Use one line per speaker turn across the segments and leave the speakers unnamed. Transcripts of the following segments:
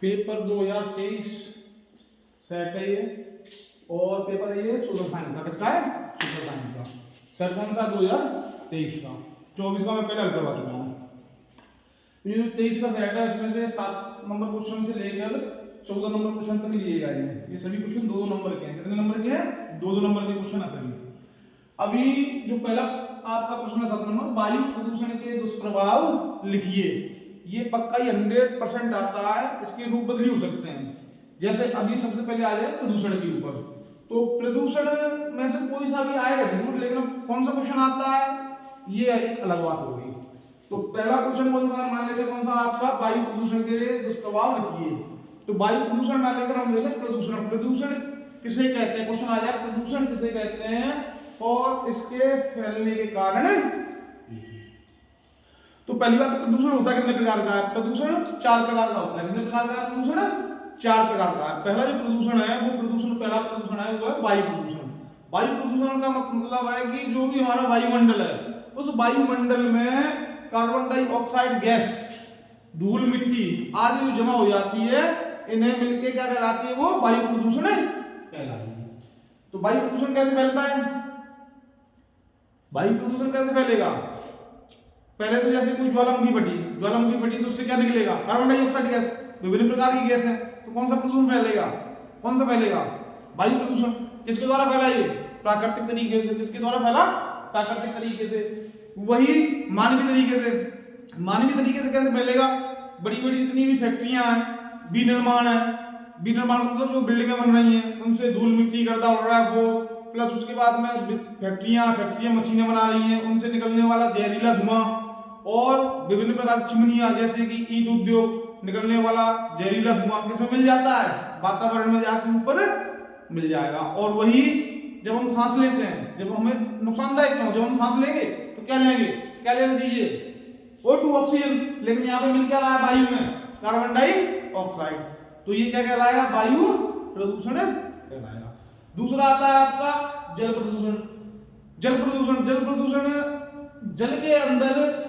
Paper 2023 set है ये, और पेपर है ये सोशल साइंस का। किसका है? सोशल साइंस का। सेट कौन सा? 2023 का। 24 का मैं पहले हल करवा चुका हूँ। ये जो 23 का सेट है इसमें से 7 नंबर क्वेश्चन से लेकर 14 नंबर क्वेश्चन तक लिएगा ये सभी क्वेश्चन 2-2 नंबर के हैं। कितने नंबर के हैं? 2-2 नंबर के क्वेश्चन आते हैं। अभी जो पहला आपका प्रश्न है 7 नंबर, वायु प्रदूषण के दुष्प्रभाव लिखिए। ये पक्का ही 100% आता है। इसके रूप बदली हो सकते हैं। जैसे अभी सबसे पहले आ जाए प्रदूषण के ऊपर, तो प्रदूषण में से कोई सा भी आएगा जरूर, लेकिन कौन सा क्वेश्चन आता है ये एक अलग बात होगी। तो पहला क्वेश्चन कौन सा मान लेते हैं? कौन सा आपका? वायु प्रदूषण के दुष्प्रभाव लिखिए। तो वायु प्रदूषण मान लेकर हम लेते हैं प्रदूषण। प्रदूषण किसे कहते हैं? क्वेश्चन आ जाए प्रदूषण किसे कहते हैं और इसके फैलने के कारण। तो पहली बात, प्रदूषण होता है कितने प्रकार का है? प्रदूषण 4 प्रकार का होता है। कितने प्रकार का है प्रदूषण? 4 प्रकार का है। पहला जो प्रदूषण है वो प्रदूषण, पहला प्रदूषण है वो है वायु प्रदूषण। वायु प्रदूषण का मतलब है कि जो भी हमारा वायुमंडल है उस वायुमंडल में कार्बन डाइऑक्साइड गैस, धूल, मिट्टी आदि जो जमा हो जाती है, इन्हें मिलके क्या कहलाती है? वो वायु प्रदूषण कहलाती है। तो वायु प्रदूषण कैसे फैलता है? वायु प्रदूषण कैसे फैलेगा? पहले तो जैसे कोई ज्वालामुखी फटी तो उससे क्या निकलेगा? Carbon dioxide gas. विभिन्न प्रकार की गैस है, तो कौन सा प्रदूषण फैलेगा? कौन सा फैलेगा? वायु प्रदूषण। किसके द्वारा फैला? ये प्राकृतिक तरीके से। किसके द्वारा फैला? प्राकृतिक तरीके से। वही मानवीय तरीके से। मानवीय तरीके से कैसे फैलेगा? बड़ी बड़ी जितनी भी फैक्ट्रियां हैं, विनिर्माण है, विनिर्माण मतलब जो बिल्डिंगें बन रही हैं उनसे धूल मिट्टी गर्दा उड़ रहा है वो, प्लस उसके बाद में फैक्ट्रियां मशीनें बना रही हैं, उनसे निकलने वाला जहरीला धुआं, और विभिन्न प्रकार की चिमनियां जैसे कि ईंट उद्योग निकलने वाला जहरीला धुआं किसमें मिल जाता है? वातावरण में जाकर ऊपर मिल जाएगा। और वही जब हम सांस लेते हैं, जब हमें नुकसानदायक क्यों? जब हम सांस लेंगे तो क्या लेंगे? क्या लेना चाहिए? O2 oxygen. लेकिन यहाँ पे मिल क्या रहा है वायु में? Carbon dioxide. तो ये क्या कहलाएगा? वायु प्रदूषण कहलाएगा। दूसरा आता है आपका जल प्रदूषण। जल प्रदूषण जल के अंदर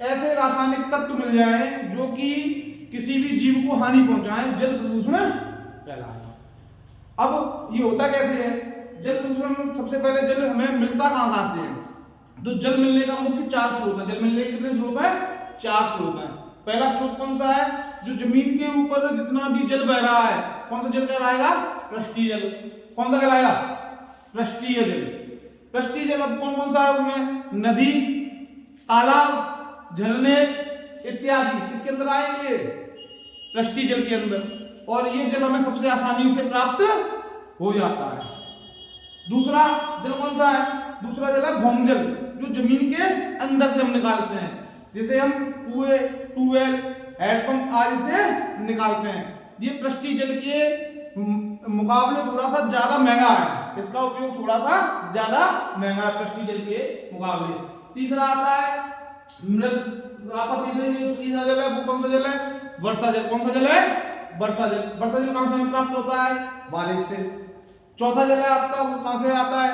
ऐसे रासायनिक तत्व मिल जाए जो कि किसी भी जीव को हानि पहुंचाए, जल प्रदूषण कहलाएगा। अब ये होता कैसे है? जल प्रदूषण सबसे पहले जल हमें मिलता कहां से है? तो जल मिलने का मुख्य 4 स्रोत है। जल मिलने के कितने स्रोत है? 4 स्रोत है। पहला स्रोत कौन सा है? जो जमीन के ऊपर जितना भी जल बह रहा है, कौन सा जल कहलाएगा? पृष्ठीय जल। कौन सा कहलाएगा? पृष्ठीय जल। पृष्ठीय जल अब कौन कौन सा है उसमें? नदी, तालाब, झरने इत्यादि किसके अंदर आएंगे? पृष्ठीय जल के अंदर। और ये जल हमें सबसे आसानी से प्राप्त हो जाता है। दूसरा जल कौन सा है? दूसरा जल है भौम जल, जो जमीन के अंदर से हम निकालते हैं, जिसे हम कुएं, ट्यूबवेल, हैंडपंप आदि से निकालते हैं। ये पृष्ठीय जल के मुकाबले थोड़ा सा ज्यादा महंगा है। इसका उपयोग थोड़ा सा ज्यादा महंगा है पृष्ठीय जल के मुकाबले। तीसरा आता है मृद। आपका तीसरा जल है वो कौन सा जल है? वर्षा जल। कौन सा जल है? वर्षा जल। वर्षा जल कहां से हमें प्राप्त होता है? बारिश से। चौथा जल है आपका वो कहां से आता है?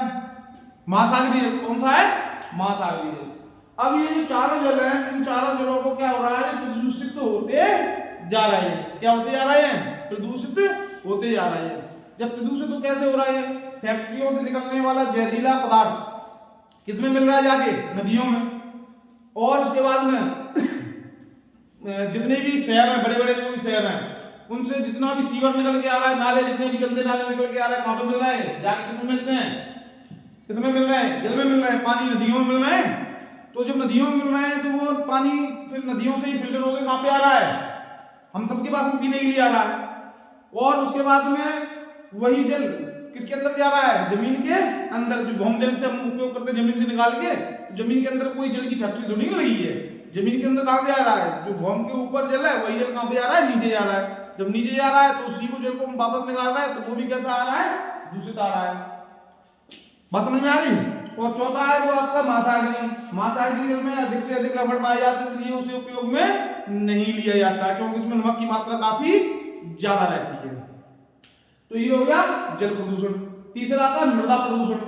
महासागरीय जल। कौन सा है? महासागरीय जल। अब ये जो चारों जल हैं, इन चारों जलों को क्या हो रहा है? प्रदूषित होते जा रहे हैं। क्या होते जा रहे हैं? प्रदूषित होते जा रहे हैं। जब प्रदूषित तो कैसे हो रहे हैं? फैक्ट्रियों से निकलने वाला जहरीला पदार्थ किसमें मिल रहा है? जाके नदियों में। और उसके बाद में जितने भी शहर हैं, बड़े बड़े जो भी शहर हैं, उनसे जितना भी सीवर निकल के आ रहा है, नाले जितने भी गंदे नाले निकल के आ रहे हैं, कहां पे मिल रहा है? जाके किसमें मिलते हैं? किसमें मिल रहे हैं? जल में मिल रहे हैं। पानी नदियों में मिल रहे हैं। तो जब नदियों में मिल रहे हैं तो वो पानी फिर नदियों से ही फिल्टर होकर कहां पे आ रहा है? हम सबके पास में पीने के लिए आ रहा है। और उसके बाद में वही जल किसके अंदर जा रहा है? जमीन के अंदर। जो भौम जल से हम उपयोग करते हैं जमीन से निकाल के, जमीन के अंदर कोई जल की फैक्ट्री तो नहीं लगी है। जमीन के अंदर कहां से आ रहा है? जो भौम के ऊपर जल है वही जल कहां पे आ रहा है? नीचे जा रहा है। जब नीचे जा रहा है तो उसी को जल को हम वापस निकाल रहे हैं, तो वो भी कैसा आ रहा है? दूषित आ रहा है। बात समझ में आ गई? और चौथा है वो आपका महासागरीय। महासागरीय जल में अधिक से अधिक रबड़ पाए जाते हैं, इसलिए उसे उपयोग में नहीं लिया जाता क्योंकि उसमें नमक की मात्रा काफी ज्यादा रहती है। तो ये हो गया जल प्रदूषण। तीसरा आता है मृदा प्रदूषण।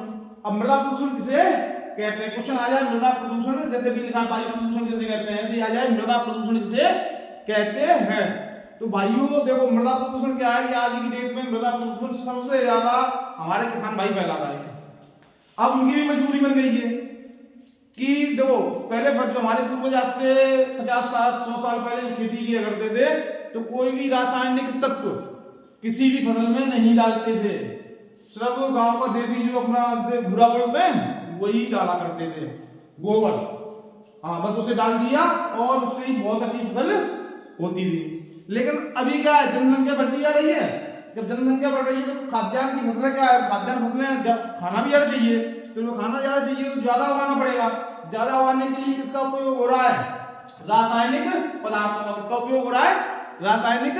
अब मृदा प्रदूषण किसे कहते हैं? क्वेश्चन आ जाए मृदा प्रदूषण, जैसे भी लिखा वायु प्रदूषण किसे कहते हैं, ऐसे आ जाए मृदा प्रदूषण किसे कहते हैं। तो भाइयों देखो मृदा प्रदूषण क्या है कि आज की डेट में मृदा प्रदूषण सबसे ज्यादा हमारे किसान भाई फैला रहे हैं। अब उनकी भी मजबूरी बन गई है कि देखो पहले जो हमारे पूर्वज आज से 50-100 साल पहले खेती किया करते थे तो कोई भी रासायनिक तत्व किसी भी फसल में नहीं डालते थे, सिर्फ गांव का देसी जो अपना जैसे भूरा बोलते हैं वही डाला करते थे, गोबर, हाँ बस उसे डाल दिया और उससे ही बहुत अच्छी फसल होती थी। लेकिन अभी क्या है, जनसंख्या बढ़ती जा रही है, जब जनसंख्या बढ़ रही है तो खाद्यान्न की फसलें क्या है, खाद्यान्न फसलें खाना भी ज्यादा चाहिए, तो जो खाना ज्यादा चाहिए तो ज्यादा उगाना पड़ेगा। ज्यादा उगाने के लिए किसका उपयोग हो रहा है, रासायनिक पदार्थों का। किसका उपयोग हो रहा है, रासायनिक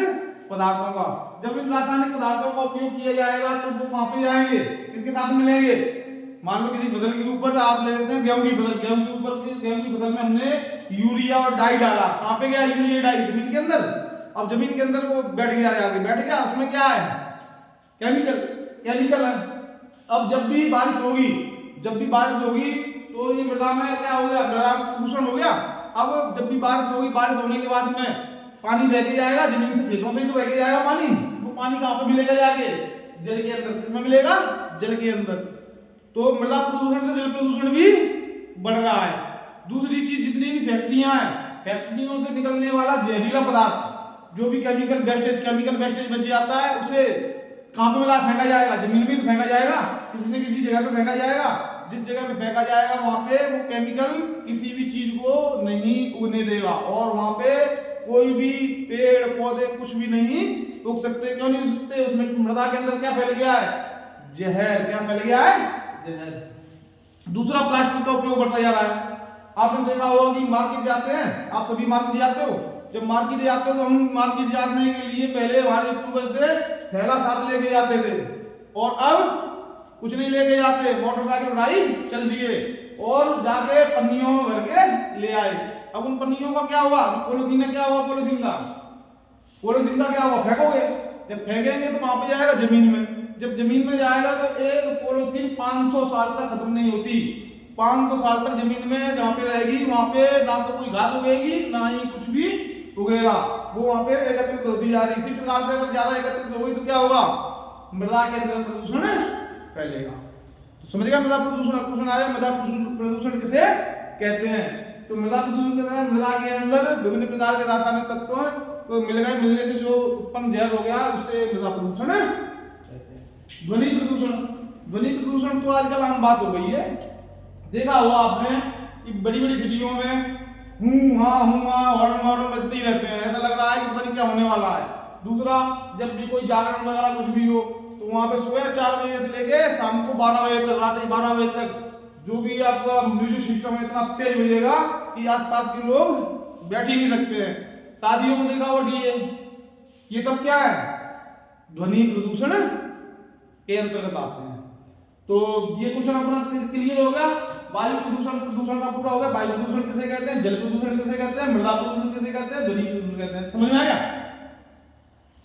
पदार्थों का। जब इन रासायनिक पदार्थों का उपयोग किया जाएगा तो वो कहां पे जाएंगे, किसके साथ मिलेंगे। मान लो किसी फसल के ऊपर आप ले लेते हैं गेहूं की फसल, गेहूं के ऊपर गेहूं की फसल में हमने यूरिया और डाई डाला, कहां पे गया यूरिया डाई, जमीन के अंदर। अब जमीन के अंदर वो बैठ गया, आगे बैठ गया, उसमें क्या है, केमिकल है। अब जब भी बारिश होगी तो ये मृदा में क्या हो गया, मृदा प्रदूषण हो गया। अब जब भी बारिश होगी, बारिश होने के बाद में पानी बह के जाएगा, जमीन से खेतों से ही तो बह के जाएगा पानी। वो पानी कहां पे मिलेगा, जाके जल के अंदर। किसमें मिलेगा, जल के अंदर। तो मृदा प्रदूषण से जल प्रदूषण भी बढ़ रहा है। दूसरी चीज, जितनी भी फैक्ट्रियां हैं, फैक्ट्रियों से निकलने वाला जहरीला पदार्थ, जो भी केमिकल वेस्टेज बच जाता है, उसे कहां पे मिला, फेंका जाएगा, जमीन में तो फेंका जाएगा, किसी न किसी जगह पे फेंका जाएगा। जिस जगह पे फेंका जाएगा वहां पे वो केमिकल किसी भी चीज को नहीं उगने देगा और वहां पे कोई भी पेड़ पौधे कुछ भी नहीं उग सकते। क्यों नहीं उग सकते, उसमें मृदा के अंदर क्या फैल गया है, जहर। क्या फैल गया है, जहर। दूसरा, प्लास्टिक का उपयोग बढ़ता जा रहा है। आपने देखा होगा कि मार्केट जाते हैं, आप सभी मार्केट जाते हो, जब मार्केट जाते हो तो हम मार्केट जाने के लिए पहले हमारे पूर्वज थे थैला साथ लेके जाते थे, और अब कुछ नहीं लेके जाते, मोटरसाइकिल उठाई चल दिए और जाके पन्नियों में भर के ले आए। अब उन पन्नियों का क्या हुआ, पॉलिथीन क्या हुआ, पॉलिथीन का क्या हुआ, फेंकोगे। जब फेंकेंगे तो कहां पे जाएगा, जमीन में। जब जमीन में जाएगा तो एक पॉलिथीन 500 साल तक खत्म नहीं होती। 500 साल तक जमीन में जहां पे रहेगी वहां पे ना तो कोई घास उगेगी ना ही कुछ भी उगेगा, वो वहां पे एकत्रित होती जा रही। इसी प्रकार से अगर ज्यादा एकत्रित हो गई तो क्या होगा, मृदा के अंदर प्रदूषण फैलेगा। तो समझ गया, मृदा प्रदूषण आया। मृदा प्रदूषण किसे कहते हैं, तो मृदा प्रदूषण कहते हैं मृदा के अंदर विभिन्न प्रकार के रासायनिक तत्वों को मिलने से जो उत्पन्न जहर हो गया उसे मृदा प्रदूषण कहते हैं। ध्वनि प्रदूषण तो आजकल आम बात हो गई है। देखा हुआ आपने कि बड़ी बड़ी सिटियों में हॉर्न बजते ही रहते हैं, ऐसा लग रहा है कि पता नहीं क्या होने वाला है। दूसरा, जब भी कोई जागरण वगैरह कुछ भी हो तो वहां पे सुबह 4 बजे से लेके शाम को 12 बजे तक, रात 12 बजे तक जो भी आपका म्यूजिक सिस्टम है इतना तेज बजेगा कि आसपास के लोग बैठ ही नहीं सकते हैं। शादियों में देखा वो डीजे, ये सब क्या है, ध्वनि प्रदूषण के अंतर्गत आते हैं। तो ये क्वेश्चन अपना क्लियर हो गया। वायु प्रदूषण का पूरा हो गया। वायु प्रदूषण किसे कहते हैं, जल प्रदूषण किसे कहते हैं, मृदा प्रदूषण किसे कहते हैं, ध्वनि प्रदूषण कहते हैं। समझ में आ गया,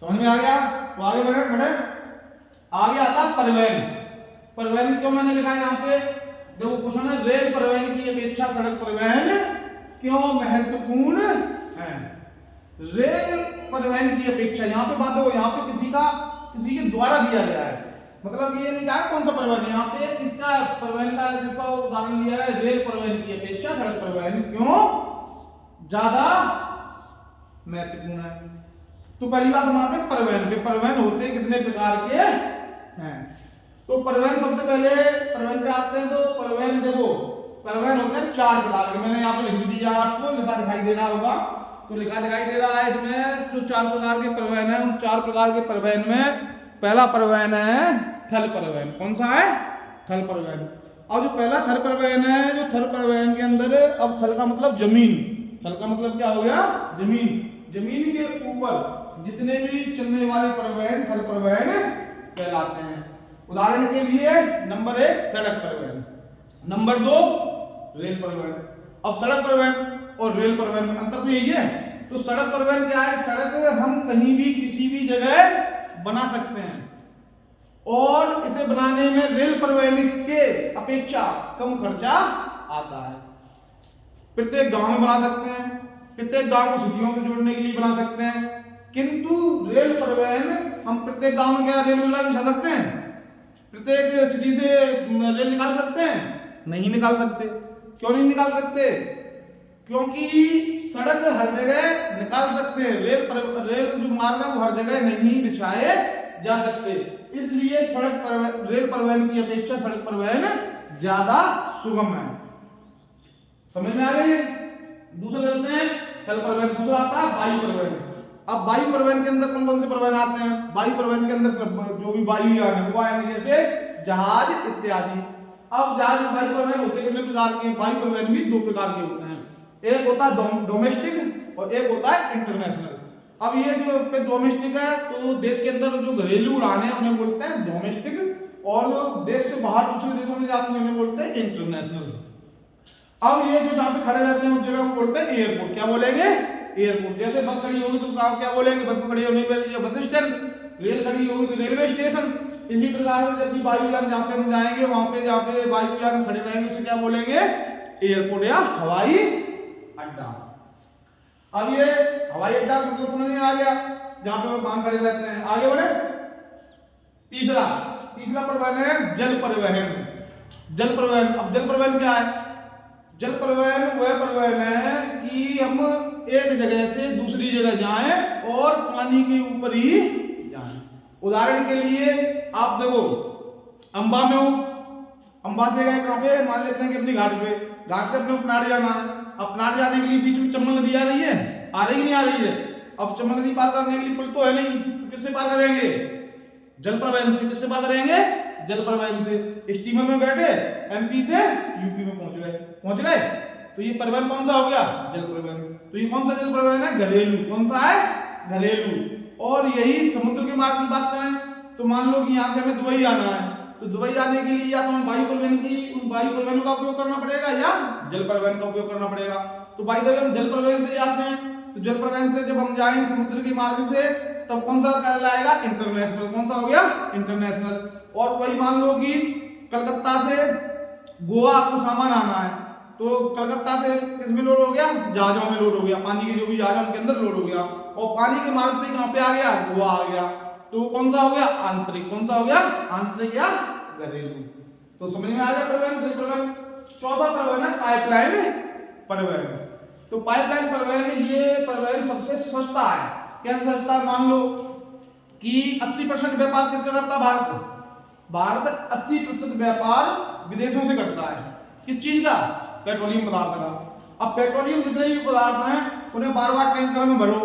समझ में आ गया। तो आगे बढ़े। आगे आता परिवहन। परिवहन क्यों मैंने लिखा है यहाँ पे, देखो क्वेश्चन है, रेल परिवहन की अपेक्षा सड़क परिवहन क्यों महत्वपूर्ण है। रेल परिवहन की अपेक्षा, यहाँ पे बात हो, यहाँ पे किसी के द्वारा दिया गया है, मतलब ये नहीं कहा कौन सा परिवहन, यहाँ पे किसका परिवहन का, जिसका उदाहरण लिया है, रेल परिवहन की अपेक्षा सड़क परिवहन क्यों ज्यादा महत्वपूर्ण है। तो पहली बात हम आते हैं परिवहन होते कितने प्रकार के हैं। तो परिवहन सबसे पहले परिवहन पे आते हैं। तो परिवहन देखो, परिवहन होते हैं 4 प्रकार के। मैंने यहाँ पे लिख दिया, आपको लिखा दिखाई दे रहा होगा, तो लिखा दिखाई दे रहा है इसमें जो 4 प्रकार के परिवहन है। उन 4 प्रकार के परिवहन में पहला परिवहन है थल परिवहन। कौन सा है, थल परिवहन। और जो पहला थल परिवहन है, जो थल परिवहन के अंदर, अब थल का मतलब जमीन, थल का मतलब क्या हो गया, जमीन के ऊपर जितने भी चलने वाले परिवहन थल परिवहन कहलाते हैं। उदाहरण के लिए नंबर 1 सड़क परिवहन, नंबर 2 रेल परिवहन। अब सड़क परिवहन और रेल परिवहन में अंतर तो यही है। तो सड़क परिवहन क्या है, सड़क हम कहीं भी किसी भी जगह बना सकते हैं और इसे बनाने में रेल परिवहन के अपेक्षा कम खर्चा आता है। प्रत्येक गांव में बना सकते हैं, प्रत्येक गांव को सिटियों से जोड़ने के लिए बना सकते हैं। किंतु रेल परिवहन हम प्रत्येक गांव में क्या रेल बिछा सकते हैं? प्रत्येक सिटी से रेल निकाल सकते हैं? नहीं निकाल सकते। क्यों नहीं निकाल सकते? क्योंकि सड़क हर जगह निकाल सकते हैं, रेल जो मार्ग है वो हर जगह नहीं बिछाए जा सकते। इसलिए रेल परिवहन की अपेक्षा सड़क परिवहन ज्यादा सुगम है। समझ में आ गई? दूसरा चलते हैं जल परिवहन। दूसरा आता है वायु परिवहन। अब वायु परिवहन के अंदर कौन कौन से परिवहन आते हैं? वायु परिवहन के अंदर जो भी वायुयान है वो आएंगे, जैसे जहाज इत्यादि। अब जहाज वायु परिवहन होते कितने प्रकार के? वायु परिवहन भी दो प्रकार के होते हैं, एक होता है डोमेस्टिक और एक होता है इंटरनेशनल। अब ये जो डोमेस्टिक है तो देश के अंदर जो घरेलू उड़ान है उन्हें बोलते हैं डोमेस्टिक, और जो देश से बाहर दूसरे देशों में जाते हैं उन्हें बोलते हैं इंटरनेशनल। अब ये जो जहाँ पे खड़े रहते हैं उस जगह को बोलते हैं एयरपोर्ट। क्या बोलेंगे? एयरपोर्ट। जैसे बस खड़ी होगी तो क्या बोलेंगे? बस को खड़ी होने के लिए बस स्टैंड। रेल खड़ी होगी तो रेलवे स्टेशन। इसी प्रकार से जब भी वायुयान जहाँ पे हम जाएंगे वहां पे जहाँ पे वायुयान खड़े रहेंगे उसे क्या बोलेंगे? एयरपोर्ट या हवाई अड्डा। अब ये हवाई अड्डा मतलब समझ में आ गया, जहाँ पे विमान खड़े रहते हैं। आगे बढ़े। तीसरा परिवहन है जल परिवहन। जल परिवहन, अब जल परिवहन क्या है? जल परिवहन वह परिवहन है कि हम एक जगह से दूसरी जगह जाएं और पानी के ऊपर ही जाएं। उदाहरण के लिए आप देखो, अंबा में हो, अंबा से गए कहां पे? मान लेते हैं कि अपनी घाट पे, घाट से अपने उपनाड़ जाना। अपनाड़ जाने के लिए बीच में चंबल नदी आ रही है, आ रही नहीं आ रही है? अब चंबल नदी पार करने के लिए पुल तो है नहीं, तो किससे पार करेंगे? जल परिवहन से। किससे पार करेंगे? जल परिवहन से। स्टीमर में बैठे एमपी से यूपी में पहुंच गए तो ये परिवहन कौन सा हो गया? जल परिवहन। तो ये कौन सा जल परिवहन है? घरेलू। कौन सा है? घरेलू। और यही समुद्र के मार्ग की बात करें तो मान लो कि यहाँ से हमें दुबई जाना है, तो दुबई जाने के लिए या तो हमें वायु परिवहन का उपयोग करना पड़ेगा या जल परिवहन का उपयोग करना पड़ेगा। तो भाई जब हम जल परिवहन से जाते हैं तो जल परिवहन से जब हम जाएंगे समुद्र के मार्ग से तब कौन सा कहलाएगा? इंटरनेशनल। कौन सा हो गया? इंटरनेशनल। और वही मान लो कि कलकत्ता से गोवा आपको सामान आना है तो कलकत्ता से किसमें लोड हो गया? जहाजों में लोड हो गया, पानी के जो भी जहाज उनके अंदर लोड हो गया, और पानी के मार्ग से कहां पे आ गया? गोवा आ गया। तो कौन सा हो गया? आंतरिक। कौन सा हो गया? आंतरिक या घरेलू। तो समझ में आ गया परिवहन। चौथा परिवहन है पाइपलाइन परिवहन। तो पाइपलाइन परिवहन, ये परिवहन सबसे सस्ता है। कैसे सस्ता? मान लो कि 80% व्यापार किसका करता है? भारत 80% व्यापार विदेशों से करता है। किस चीज का? पेट्रोलियम पदार्थ का। अब पेट्रोलियम जितने भी पदार्थ हैं उन्हें बार बार टैंकर में भरो,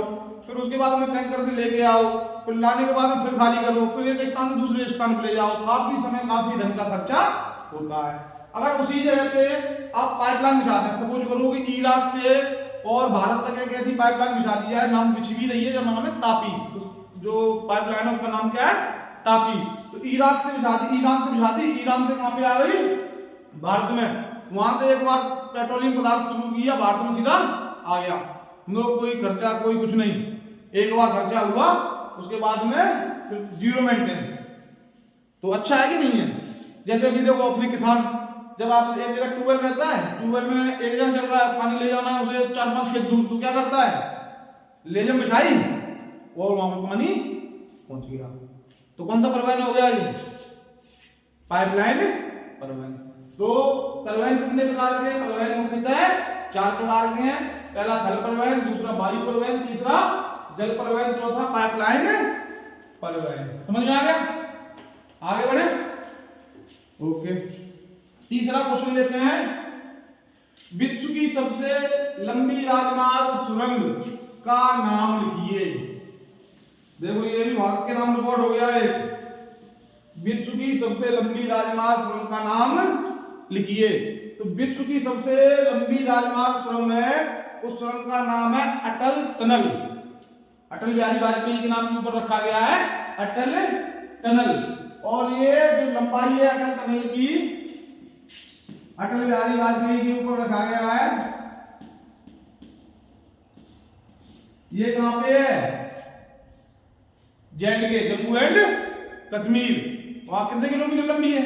फिर उसके बाद उन्हें टैंकर से लेके आओ, फिर लाने के बाद फिर खाली करो, फिर एक स्थान से दूसरे स्थान पर ले जाओ। काफी समय, काफी धन का खर्चा होता है। अगर उसी जगह पे आप पाइपलाइन बिछाते हैं, सपोज करो कि इराक से और भारत तक एक ऐसी पाइपलाइन बिछा दी जाए, नाम बिछ भी रही है, जो नाम है तापी। जो पाइपलाइन है उसका नाम क्या है? तापी। तो ईरान से बिछा दी। ईरान से कहां पे आ गई? भारत में। वहां से एक बार पेट्रोलियम पदार्थ शुरू किया, भारत में सीधा आ गया। नो कोई खर्चा, कोई कुछ नहीं। एक बार खर्चा हुआ, उसके बाद में फिर जीरो मेंटेनेंस। तो अच्छा है कि नहीं है? जैसे अभी देखो अपने किसान, जब आप एक जगह ट्यूबवेल रहता है, ट्यूबवेल में एक जगह चल रहा है, पानी ले जाना है उसे 4-5 खेत दूर, तो क्या करता है? लेजम बिछाई और वहां पर पानी पहुंच गया। तो कौन सा परिवहन हो गया ये? पाइपलाइन परिवहन। तो परिवहन कितने प्रकार के? परिवहन मुख्यतः 4 प्रकार के हैं। पहला थल परिवहन, दूसरा वायु परिवहन, तीसरा जल परिवहन, चौथा पाइपलाइन परिवहन। समझ में आ गया? आगे बढ़े। ओके, तीसरा क्वेश्चन लेते हैं। विश्व की सबसे लंबी राजमार्ग सुरंग का नाम लिखिए। देखो ये भी भारत के नाम रिकॉर्ड हो गया है। विश्व की सबसे लंबी राजमार्ग सुरंग का नाम लिखिए। तो विश्व की सबसे लंबी राजमार्ग सुरंग है, उस सुरंग का नाम है अटल टनल। अटल बिहारी वाजपेयी के नाम के ऊपर रखा गया है अटल टनल। और ये जो लंबाई है अटल टनल की, अटल बिहारी वाजपेयी के ऊपर रखा गया है। ये कहां पे है? J&K, Jammu and Kashmir. वहां कितने किलोमीटर लंबी है?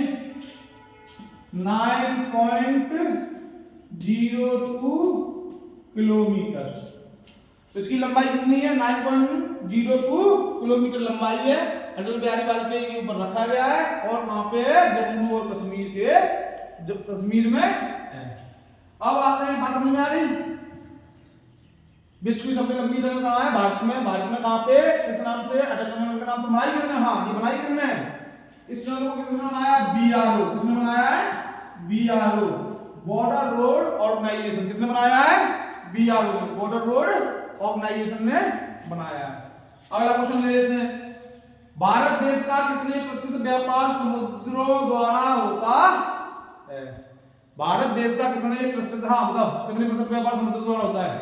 9.02 किलोमीटर। तो इसकी लंबाई कितनी है? 9.02 किलोमीटर लंबाई है। अटल बिहारी वाजपेयी के ऊपर रखा गया है और वहां पे जम्मू और कश्मीर के जो कश्मीर में है। अब आते हैं, बात समझ में आ गई? विश्व की सबसे लंबी टनल कहाँ है? भारत में। भारत में कहाँ पे, किस नाम से? अटल टनल के नाम से बनाई किसने? हाँ, ये बनाई किसने? इस टनल को किसने बनाया? BRO। किसने बनाया है? BRO, border road organisation. किसने बनाया है? BRO, बॉर्डर रोड ऑर्गेनाइजेशन ने बनाया है। अगला क्वेश्चन ले लेते हैं। भारत देश का कितने प्रतिशत व्यापार समुद्रों द्वारा होता है? भारत देश का कितने प्रतिशत, हाँ बताओ, कितने प्रतिशत व्यापार समुद्र द्वारा होता है?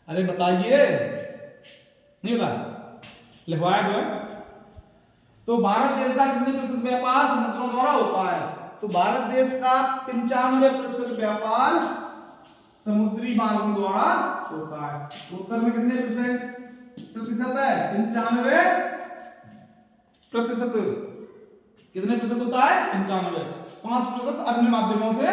अरे बताइए, नहीं बता, लिखवाया तो है। तो भारत देश का कितने प्रतिशत व्यापार समुद्रों द्वारा होता है? तो भारत देश का 95% व्यापार समुद्री मार्गों द्वारा होता है। उत्तर में कितने प्रतिशत है? 95%। कितने प्रतिशत होता है? 95। 5% अन्य माध्यमों से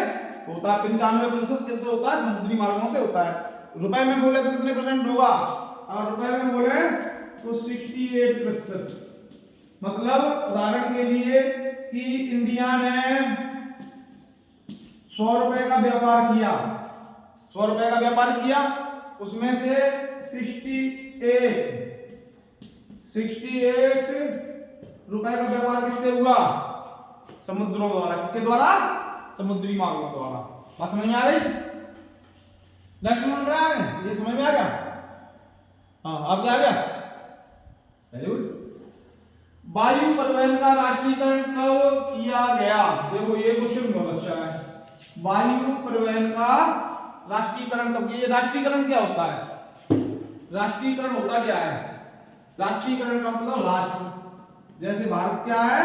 होता है। 95% किससे होता है? समुद्री मार्गों से होता है। रुपए में बोले तो कितने परसेंट होगा? और रुपए में बोले तो 68%। मतलब उदाहरण के लिए कि इंडिया ने 100 रुपए का व्यापार किया, 100 रुपए का व्यापार किया, उसमें से 68 रुपए का व्यापार किससे हुआ? समुद्रों द्वारा। किसके द्वारा? समुद्री मार्गों द्वारा। बात समझ में आ गई? नेक्स्ट समझ में आ गया? ये समझ में आ गया? हाँ, अब क्या आ गया? Very good. वायु परिवहन का राष्ट्रीयकरण कब किया गया? देखो ये क्वेश्चन बहुत अच्छा है। वायु परिवहन का राष्ट्रीयकरण कब किया? राष्ट्रीयकरण क्या होता है? राष्ट्रीयकरण होता क्या है? राष्ट्रीयकरण का मतलब राष्ट्र। जैसे भारत क्या है?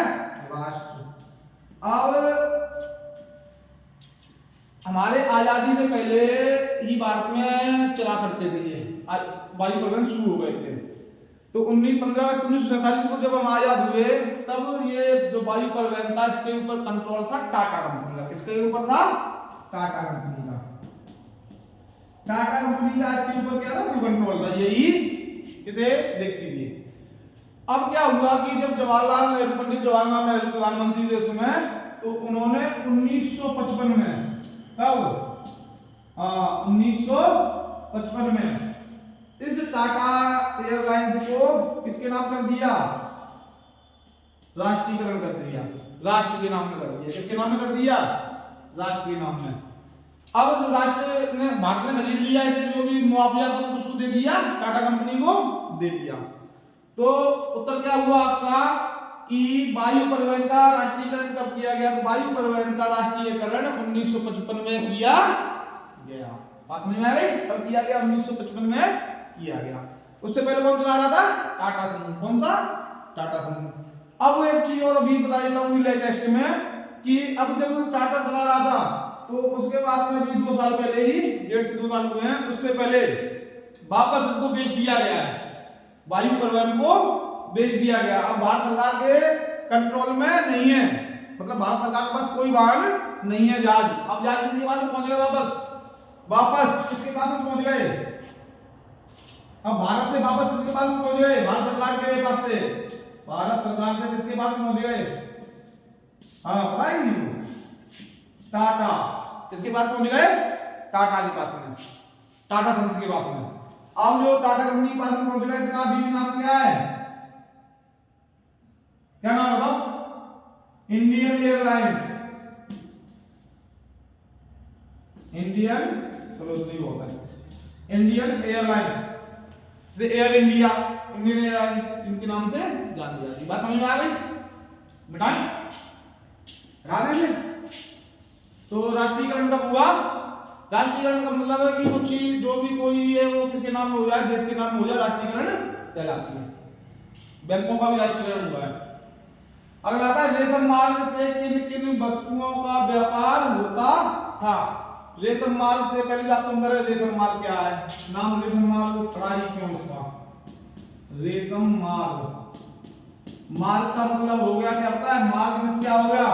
राष्ट्र। अब हमारे आजादी से पहले ही भारत में चला करते थे ये वायु परिवहन शुरू हो गए थे। तो 15 अगस्त 1947 को जब हम आजाद हुए तब ये जो वायु परिवहन था इसके ऊपर कंट्रोल था टाटा कंपनी का। किसके ऊपर था? टाटा कंपनी का। टाटा कंपनी का इसके ऊपर क्या था? फुल कंट्रोल था। यही इसे देखती थी। अब क्या हुआ कि जब जवाहरलाल नेहरू, पंडित जवाहरलाल नेहरू प्रधानमंत्री थे उस समय, तो उन्होंने 1955 में, कब? 1955 में इस टाटा एयरलाइंस को किसके नाम कर दिया? राष्ट्रीयकरण कर दिया। राष्ट्र के नाम में कर दिया। किसके नाम में कर दिया? राष्ट्र के नाम में। अब जो राष्ट्र ने, भारत ने खरीद लिया इसे, जो भी मुआवजा था उसको दे दिया, टाटा कंपनी को दे दिया। तो उत्तर क्या हुआ आपका कि वायु परिवहन का राष्ट्रीयकरण कब किया गया? तो वायु परिवहन का राष्ट्रीयकरण 1955 में किया गया। बात समझ में आ गई? कब किया गया? 1955 में किया गया। उससे पहले कौन चला रहा था? टाटा समूह। कौन सा? टाटा समूह। अब एक चीज और अभी बता देता हूँ लेटेस्ट में कि अब जब टाटा चला रहा था तो उसके बाद में भी 2 साल पहले ही, 1.5 से 2 साल हुए हैं, उससे पहले वापस इसको बेच दिया गया है। वायु परिवहन को बेच दिया गया। अब भारत सरकार के कंट्रोल में नहीं है, मतलब भारत सरकार के पास कोई वाहन नहीं है जहाज। अब जहाज किसके पास पहुंच गए? वापस किसके पास पहुंच गए? अब भारत से वापस किसके पास पहुंच गए? भारत सरकार के पास से, भारत सरकार से किसके पास पहुंच गए? हाँ पता ही नहीं। टाटा किसके पास पहुंच गए? टाटा के पास में, टाटा सन्स के पास में। अब जो टाटा कंपनी के पास में पहुंच गए, इसका बीवी नाम क्या है? क्या नाम बताओ? Indian airlines. इंडियन, चलो नहीं होता है, इंडियन एयरलाइंस से एयर इंडिया, इंडियन एयरलाइंस इनके नाम से जानी जाती है। बात समझ में आ गई? मिटाएं राधे से। तो राष्ट्रीयकरण कब हुआ? राष्ट्रीयकरण का मतलब है कि वो चीज जो भी कोई है वो किसके नाम में हो जाए, देश के नाम में हो जाए, राष्ट्रीयकरण कहलाती है। बैंकों का भी राष्ट्रीयकरण हुआ है। अगला आता है रेशम मार्ग से किन किन वस्तुओं का व्यापार होता था? रेशम मार्ग से पहले बात तुम करें, रेशम मार्ग क्या है? नाम रेशम मार्ग पढ़ा ही क्यों इसका? रेशम मार्ग, मार्ग का मतलब हो गया, क्या होता है? मार्ग में क्या हो गया?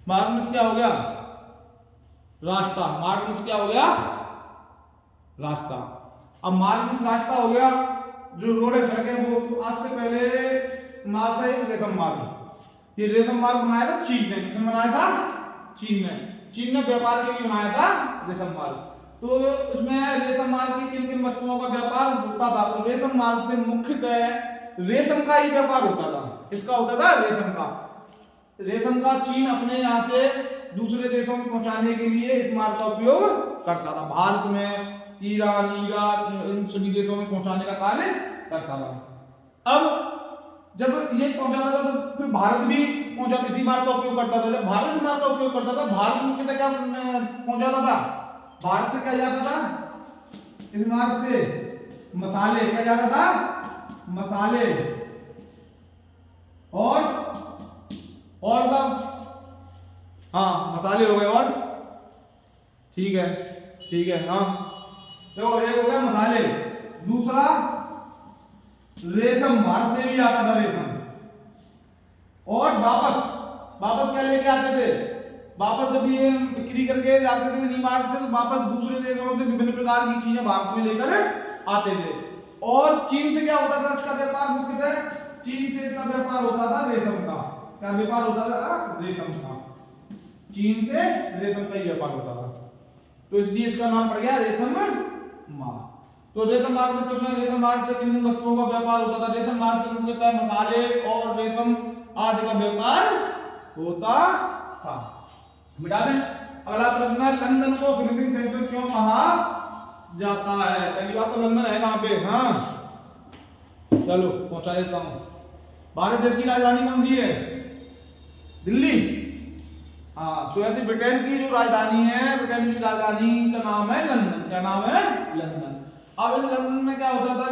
मार्ग में क्या हो गया? रास्ता। मार्ग में क्या हो गया? रास्ता। अब माल किस रास्ता हो गया, जो रोड है सड़क है वो, तो आज से पहले माल था एक रेशम माल। ये रेशम माल बनाया था चीन ने। किसने बनाया था? चीन ने। चीन ने व्यापार के लिए बनाया था रेशम माल। तो उसमें रेशम माल की किन किन वस्तुओं का व्यापार होता था? तो रेशम माल से मुख्यतः रेशम का ही व्यापार होता था। किसका होता था? रेशम का। रेशम का चीन अपने यहाँ से दूसरे देशों में पहुंचाने के लिए इस माल का उपयोग करता था। भारत में, ईरान, इराक, इन सभी देशों में पहुंचाने का कार्य करता था। अब जब ये पहुंचाता था तो फिर भारत भी पहुंचाता, इसी माल का उपयोग करता था। जब भारत इस माल का उपयोग करता था, भारत में कितना क्या पहुंचाता था? भारत से क्या जाता था? इस मार्ग से मसाले, क्या जाता था? मसाले और हाँ मसाले हो गए, और ठीक है हाँ। देखो एक हो गया मसाले, दूसरा रेशम, भारत से भी आता था रेशम। और वापस क्या लेके आते थे? वापस जब ये बिक्री करके जाते थे निमाड़ से, तो वापस दूसरे देशों से विभिन्न प्रकार की चीजें भारत में लेकर आते थे। और चीन से क्या होता था इसका व्यापार? मुख्यतः चीन से इसका व्यापार होता था रेशम का। क्या व्यापार होता था? रेशम का। चीन से रेशम का ही व्यापार होता था, तो इसलिए इसका नाम पड़ गया रेशम माल। तो रेशम माल से प्रश्न, रेशम माल से किन किन वस्तुओं का व्यापार होता था? रेशम माल से मुख्यतः मसाले और रेशम आदि का व्यापार होता था। मिटा दें। अगला प्रश्न है, लंदन को फिनिशिंग सेंटर क्यों कहा जाता है? पहली बात तो लंदन है कहां पे? हाँ चलो पहुंचा देता हूं। भारत देश की राजधानी कौन सी है? दिल्ली। हाँ, तो ऐसे ब्रिटेन की जो राजधानी है, ब्रिटेन की राजधानी का नाम है लंदन। क्या नाम है? लंदन। अब इस लंदन में क्या होता था?